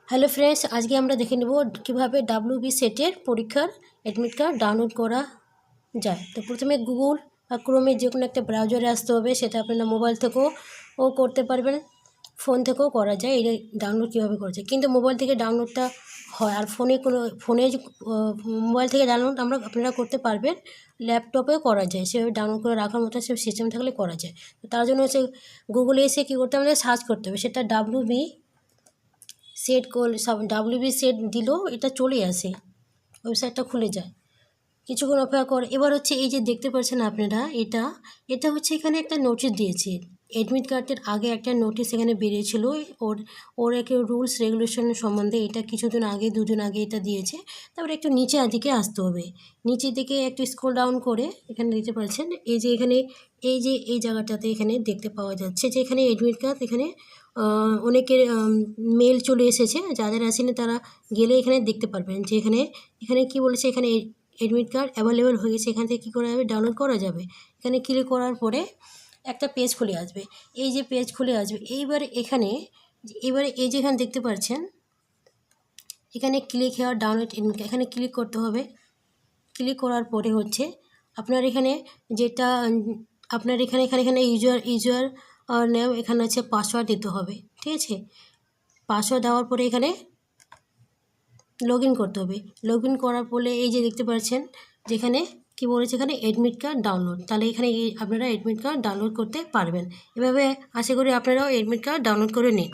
Hello friends, আজকে আমরা দেখে নেব কীভাবে WB সেটের পরীক্ষার অ্যাডমিট কার্ড ডাউনলোড করা যায়। তো প্রথমে গুগল বা ক্রোমে যে কোনো একটা ব্রাউজারে আসতে হবে। সেটা আপনারা মোবাইল থেকেও করতে পারবেন, ফোন থেকেও করা যায়। এটা ডাউনলোড কীভাবে করা যায়, কিন্তু মোবাইল থেকে ডাউনলোডটা হয়, আর ফোনে মোবাইল থেকে ডাউনলোড আপনারা করতে পারবেন, ল্যাপটপেও করা যায়। সেভাবে ডাউনলোড করে রাখার মতো সে সিস্টেম থাকলে করা যায়। তো তার জন্য হচ্ছে গুগলে এসে কী করতে হবে, সার্চ করতে হবে। সেটা WB সেট করলে WB সেট দিলেও এটা চলে আসে, ওয়েবসাইটটা খুলে যায়। কিছুক্ষণ অপেক্ষা করে এবার হচ্ছে এই যে দেখতে পাচ্ছেন আপনারা, এটা হচ্ছে এখানে একটা নোটিশ দিয়েছে। অ্যাডমিট কার্ডের আগে একটা নোটিশ এখানে বেরিয়েছিল ওর একটা রুলস রেগুলেশন সম্বন্ধে। এটা কিছুদিন আগে, দুদিন আগে এটা দিয়েছে। তারপরে একটু নিচে দিকে আসতে হবে, নিচের দিকে একটু স্ক্রল ডাউন করে এখানে দেখতে পাচ্ছেন এই যে এখানে এই জায়গাটাতে এখানে দেখতে পাওয়া যাচ্ছে যে এখানে অ্যাডমিট কার্ড, এখানে অনেকের মেল চলে এসেছে। যাদের আসেনি তারা গেলে এখানে দেখতে পারবেন যে এখানে কি বলেছে, এখানে অ্যাডমিট কার্ড অ্যাভেলেবেল হয়ে গেছে। এখান থেকে কী করা যাবে, ডাউনলোড করা যাবে। এখানে ক্লিক করার পরে একটা পেজ খুলে আসবে। এই যে পেজ খুলে আসবে, এবারে এই যে এখানে দেখতে পাচ্ছেন, এখানে click here download admit card, এখানে ক্লিক করতে হবে। ক্লিক করার পরে হচ্ছে আপনার এখানে যেটা আপনার এখানে ইউজার নেম, এখানে আছে পাসওয়ার্ড দিতে হবে, ঠিক আছে। পাসওয়ার্ড দেওয়ার পরে এখানে লগ ইন করতে হবে। লগ ইন করার পরে এই যে দেখতে পাচ্ছেন যেখানে কি বলেছে, এখানে অ্যাডমিট কার্ড ডাউনলোড। তাহলে এখানে আপনারা অ্যাডমিট কার্ড ডাউনলোড করতে পারবেন। এভাবে আশা করি আপনারাও অ্যাডমিট কার্ড ডাউনলোড করে নিন।